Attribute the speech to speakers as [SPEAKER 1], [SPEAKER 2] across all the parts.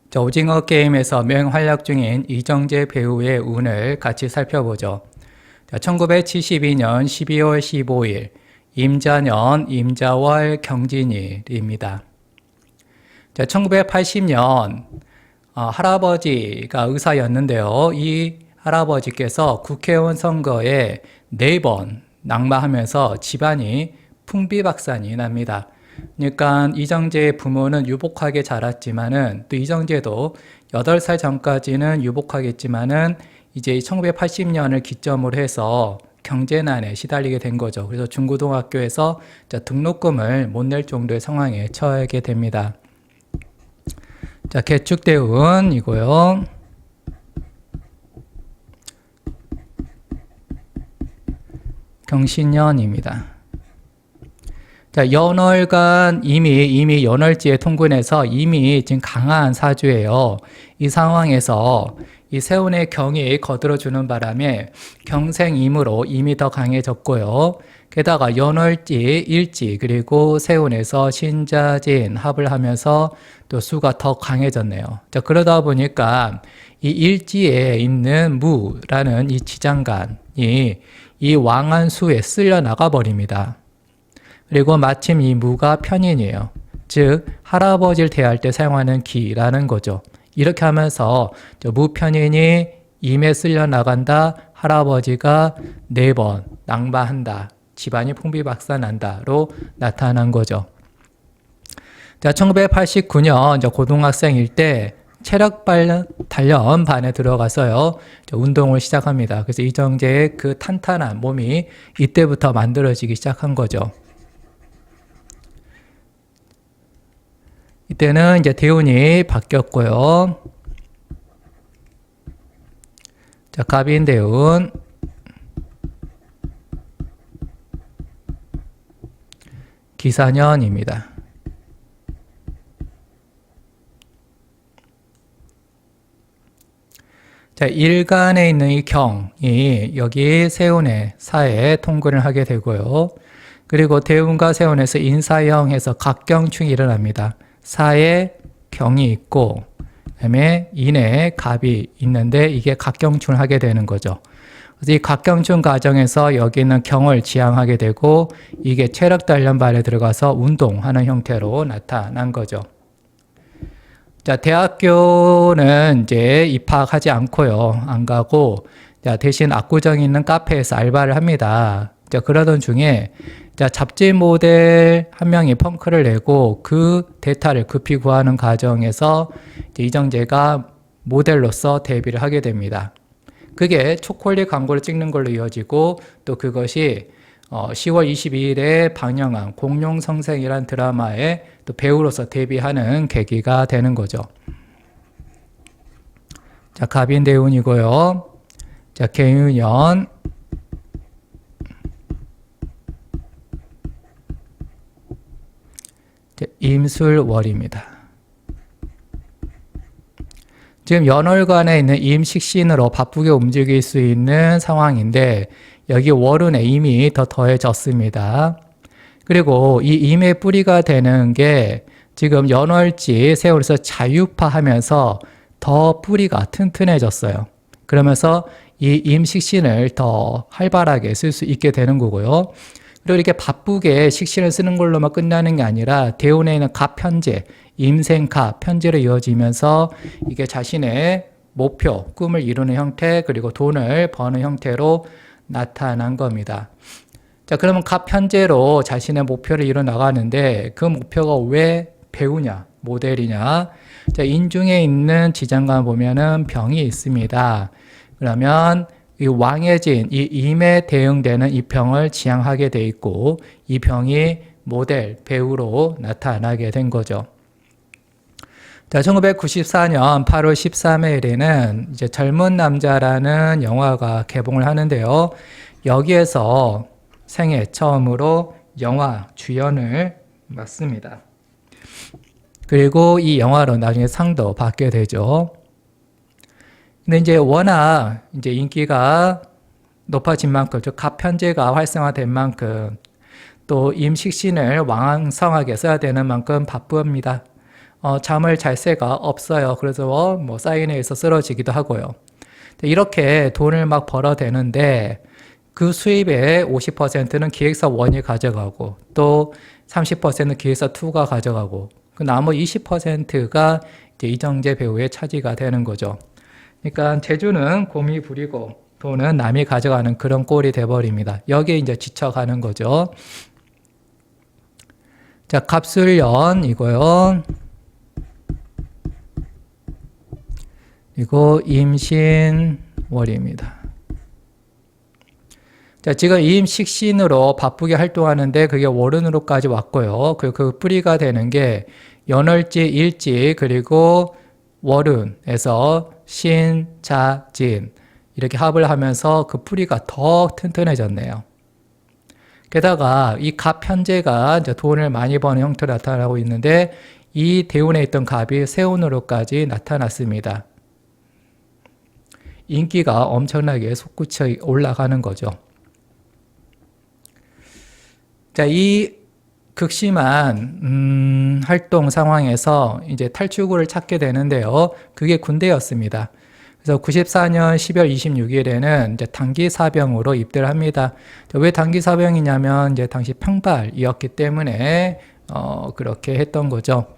[SPEAKER 1] 자, 오징어 게임에서 맹활약 중인 이정재 배우의 운을 같이 살펴보죠. 자, 1972년 12월 15일 임자년 임자월 경진일입니다. 자, 1980년 할아버지가 의사였는데요. 이 할아버지께서 국회의원 선거에 4번 낙마하면서 집안이 풍비박산이 납니다. 그러니까 이정재의 부모는 유복하게 자랐지만은 또 이정재도 8살 전까지는 유복하겠지만은 이제 1980년을 기점으로 해서 경제난에 시달리게 된 거죠. 그래서 중고등학교에서 등록금을 못 낼 정도의 상황에 처하게 됩니다. 자, 개축대운이고요. 경신년입니다. 자, 연월간 이미 연월지에 통근해서 이미 지금 강한 사주예요. 이 상황에서 이 세운의 경이 거들어주는 바람에 경생임으로 이미 더 강해졌고요. 게다가 연월지, 일지, 그리고 세운에서 신자진 합을 하면서 또 수가 더 강해졌네요. 자, 그러다 보니까 이 일지에 있는 무라는 이 지장간이 이 왕한수에 쓸려 나가 버립니다. 그리고 마침 이 무가 편인이에요. 즉 할아버지를 대할 때 사용하는 기라는 거죠. 이렇게 하면서 무편인이 임에 쓸려 나간다. 할아버지가 4번 낙마한다. 집안이 풍비박산난다로 나타난 거죠. 자, 1989년 고등학생일 때 체력 단련 반에 들어가서요 운동을 시작합니다. 그래서 이정재의 그 탄탄한 몸이 이때부터 만들어지기 시작한 거죠. 이때는 이제 대운이 바뀌었고요. 자, 갑인대운, 기사년입니다. 자, 일간에 있는 이 경이 여기 세운의 사에 통근을 하게 되고요. 그리고 대운과 세운에서 인사형에서 각경충이 일어납니다. 사에 경이 있고 그다음에 인에 갑이 있는데 이게 각경충을 하게 되는 거죠. 그래서 이 각경충 과정에서 여기는 경을 지향하게 되고 이게 체력 단련반에 들어가서 운동하는 형태로 나타난 거죠. 자, 대학교는 이제 입학하지 않고요. 안 가고 자, 대신 압구정에 있는 카페에서 알바를 합니다. 자, 그러던 중에 자, 잡지 모델 한 명이 펑크를 내고 그 대타를 급히 구하는 과정에서 이정재가 모델로서 데뷔를 하게 됩니다. 그게 초콜릿 광고를 찍는 걸로 이어지고 또 그것이 10월 22일에 방영한 공룡성생이란 드라마에 또 배우로서 데뷔하는 계기가 되는 거죠. 자, 갑인대운이고요. 자, 개유년, 임술월입니다. 지금 연월간에 있는 임식신으로 바쁘게 움직일 수 있는 상황인데 여기 월운에 임이 더 더해졌습니다. 그리고 이 임의 뿌리가 되는 게 지금 연월지 세월에서 자유파하면서 더 뿌리가 튼튼해졌어요. 그러면서 이 임식신을 더 활발하게 쓸 수 있게 되는 거고요. 그리고 이렇게 바쁘게 식신을 쓰는 걸로만 끝나는 게 아니라 대운에 있는 갑편제, 임생갑, 편제로 이어지면서 이게 자신의 목표, 꿈을 이루는 형태, 그리고 돈을 버는 형태로 나타난 겁니다. 자, 그러면 갑편제로 자신의 목표를 이뤄 나가는데 그 목표가 왜 배우냐, 모델이냐? 자, 인중에 있는 지장간 보면은 병이 있습니다. 그러면 이 왕해진 이 임에 대응되는 이 병을 지향하게 돼 있고 이 병이 모델, 배우로 나타나게 된 거죠. 자, 1994년 8월 13일에는 이제 젊은 남자라는 영화가 개봉을 하는데요. 여기에서 생애 처음으로 영화 주연을 맡습니다. 그리고 이 영화로 나중에 상도 받게 되죠. 근데 이제 워낙 이제 인기가 높아진 만큼, 즉 갑편제가 활성화된 만큼 또 임식신을 왕성하게 써야 되는 만큼 바쁩니다. 잠을 잘 새가 없어요. 그래서 뭐 사인에 의해서 쓰러지기도 하고요. 이렇게 돈을 막 벌어대는데 그 수입의 50%는 기획사 1이 가져가고 또 30%는 기획사 2가 가져가고 그 나머지 20%가 이제 이정재 배우의 차지가 되는 거죠. 그러니까 재주는 곰이 부리고 돈은 남이 가져가는 그런 꼴이 돼버립니다. 여기에 이제 지쳐가는 거죠. 자, 갑술년 이거요. 그리고 임신월입니다. 자, 지금 임식신으로 바쁘게 활동하는데 그게 월운으로까지 왔고요. 그 뿌리가 되는 게 연월지, 일지, 그리고 월운에서 신, 자, 진 이렇게 합을 하면서 그 뿌리가 더 튼튼해졌네요. 게다가 이 갑 현재가 이제 돈을 많이 버는 형태로 나타나고 있는데 이 대운에 있던 갑이 세운으로까지 나타났습니다. 인기가 엄청나게 솟구쳐 올라가는 거죠. 자, 이 극심한 활동 상황에서 이제 탈출구를 찾게 되는데요. 그게 군대였습니다. 그래서 94년 12월 26일에는 이제 단기 사병으로 입대를 합니다. 왜 단기 사병이냐면 이제 당시 평발이었기 때문에 그렇게 했던 거죠.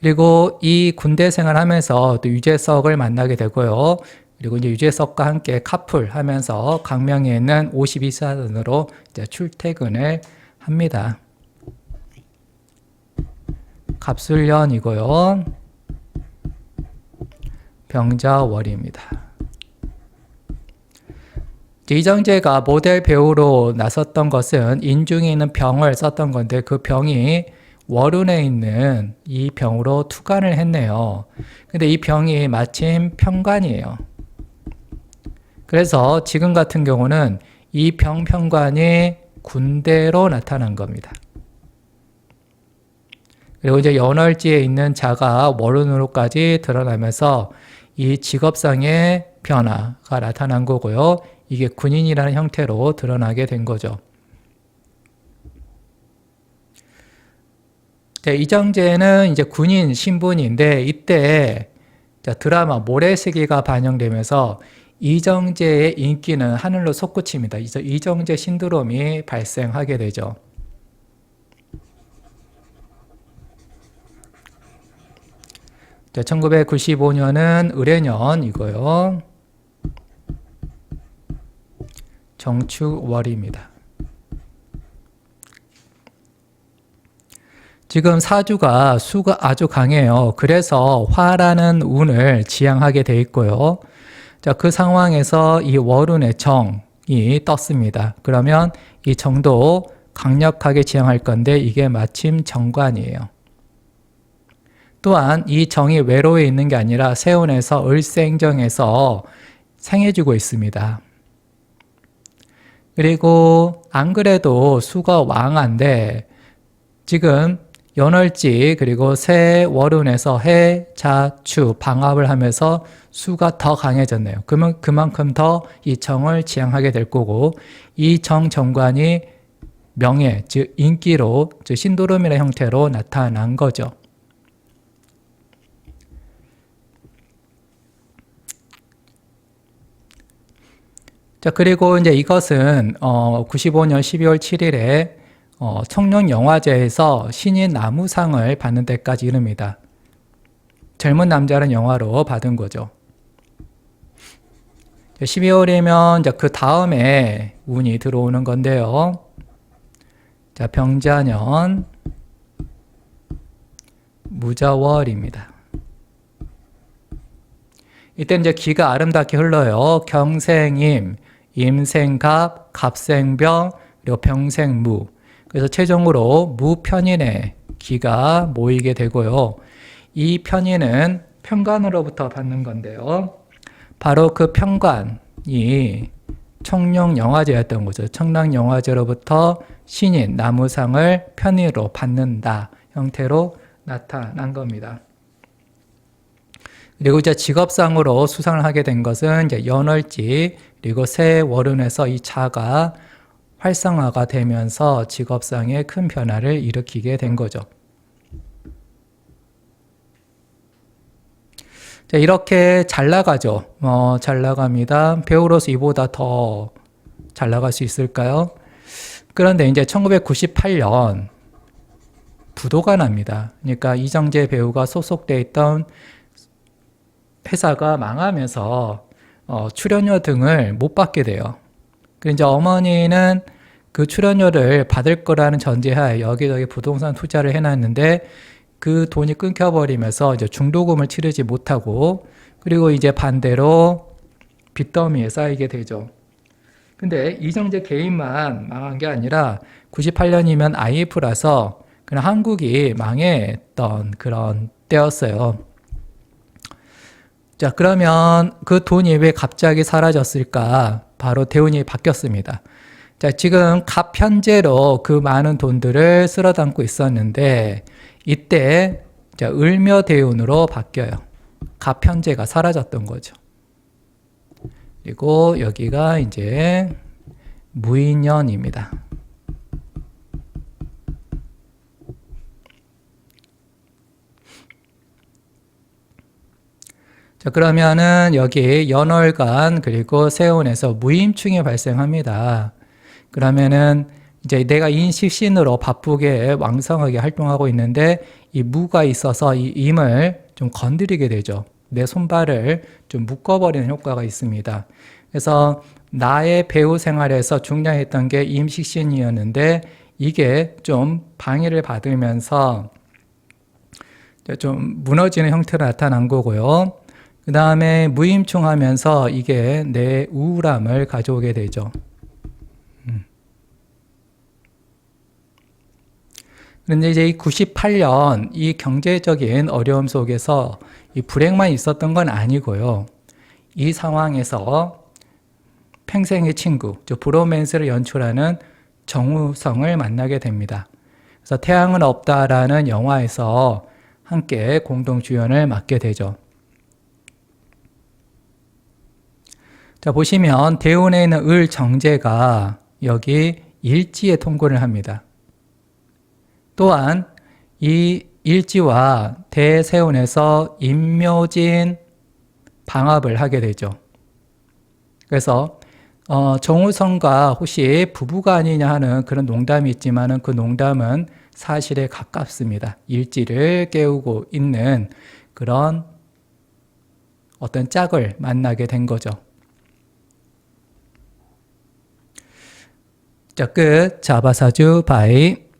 [SPEAKER 1] 그리고 이 군대 생활하면서 또 유재석을 만나게 되고요. 그리고 이제 유재석과 함께 카풀하면서 강명에 있는 52사단으로 이제 출퇴근을 합니다. 갑술년이고요. 병자월입니다. 이정재가 모델 배우로 나섰던 것은 인중에 있는 병을 썼던 건데 그 병이 월운에 있는 이 병으로 투관을 했네요. 근데 이 병이 마침 편관이에요. 그래서 지금 같은 경우는 이 병 편관이 군대로 나타난 겁니다. 그리고 이제 연월지에 있는 자가 월운으로까지 드러나면서 이 직업상의 변화가 나타난 거고요. 이게 군인이라는 형태로 드러나게 된 거죠. 네, 이정재는 이제 군인 신분인데 이때 드라마 모래시계가 반영되면서 이정재의 인기는 하늘로 솟구칩니다. 이정재 신드롬이 발생하게 되죠. 자, 1995년은 을해년이고요. 정축월입니다. 지금 사주가 수가 아주 강해요. 그래서 화라는 운을 지향하게 돼 있고요. 자, 그 상황에서 이 월운의 정이 떴습니다. 그러면 이 정도 강력하게 지향할 건데 이게 마침 정관이에요. 또한 이 정이 외로에 있는 게 아니라 세운에서 을생정에서 생해주고 있습니다. 그리고 안 그래도 수가 왕한데 지금 연월지 그리고 새 월운에서 해, 자, 추 방합을 하면서 수가 더 강해졌네요. 그러면 그만큼 더 이 정을 지향하게 될 거고 이 정관이 명예, 즉 인기로 즉 신도름이라는 형태로 나타난 거죠. 자, 그리고 이제 이것은 95년 12월 7일에 청룡영화제에서 신인 나무상을 받는 데까지 이릅니다. 젊은 남자라는 영화로 받은 거죠. 12월이면 이제 그 다음에 운이 들어오는 건데요. 자, 병자년 무자월입니다. 이때 이제 기가 아름답게 흘러요. 경생임, 임생갑, 갑생병, 그리고 병생무. 그래서 최종으로 무편인의 기가 모이게 되고요. 이 편인은 편관으로부터 받는 건데요. 바로 그 편관이 청룡영화제였던 거죠. 청룡영화제로부터 신인 나무상을 편의로 받는다 형태로 나타난 겁니다. 그리고 이제 직업상으로 수상을 하게 된 것은 이제 연월지 그리고 새 월운에서 이 자가 활성화가 되면서 직업상에 큰 변화를 일으키게 된 거죠. 자, 이렇게 잘 나가죠. 잘 나갑니다. 배우로서 이보다 더 잘 나갈 수 있을까요? 그런데 이제 1998년 부도가 납니다. 그러니까 이정재 배우가 소속돼 있던 회사가 망하면서 출연료 등을 못 받게 돼요. 그리고 이제 어머니는 그 출연료를 받을 거라는 전제하에 여기저기 부동산 투자를 해놨는데 그 돈이 끊겨버리면서 이제 중도금을 치르지 못하고 그리고 이제 반대로 빚더미에 쌓이게 되죠. 근데 이정재 개인만 망한 게 아니라 98년이면 IMF라서 그냥 한국이 망했던 그런 때였어요. 자, 그러면 그 돈이 왜 갑자기 사라졌을까? 바로 대운이 바뀌었습니다. 자, 지금 갑현재로 그 많은 돈들을 쓸어 담고 있었는데 이때 자, 을묘대운으로 바뀌어요. 갑현재가 사라졌던 거죠. 그리고 여기가 이제 무인년입니다. 자, 그러면은 여기 연월간 그리고 세운에서 무임충이 발생합니다. 그러면은 이제 내가 인식신으로 바쁘게 왕성하게 활동하고 있는데 이 무가 있어서 이 임을 좀 건드리게 되죠. 내 손발을 좀 묶어버리는 효과가 있습니다. 그래서 나의 배우 생활에서 중요했던 게 임식신이었는데 이게 좀 방해를 받으면서 좀 무너지는 형태로 나타난 거고요. 그 다음에 무임충 하면서 이게 내 우울함을 가져오게 되죠. 그런데 이제 이 98년 이 경제적인 어려움 속에서 이 불행만 있었던 건 아니고요. 이 상황에서 평생의 친구, 즉 브로맨스를 연출하는 정우성을 만나게 됩니다. 그래서 태양은 없다라는 영화에서 함께 공동 주연을 맡게 되죠. 자, 보시면 대운에 있는 을 정제가 여기 일지에 통고를 합니다. 또한 이 일지와 대세운에서 임묘진 방합을 하게 되죠. 그래서 정우성과 혹시 부부가 아니냐 하는 그런 농담이 있지만은 그 농담은 사실에 가깝습니다. 일지를 깨우고 있는 그런 어떤 짝을 만나게 된 거죠. 자, 끝. 자바사주 바이.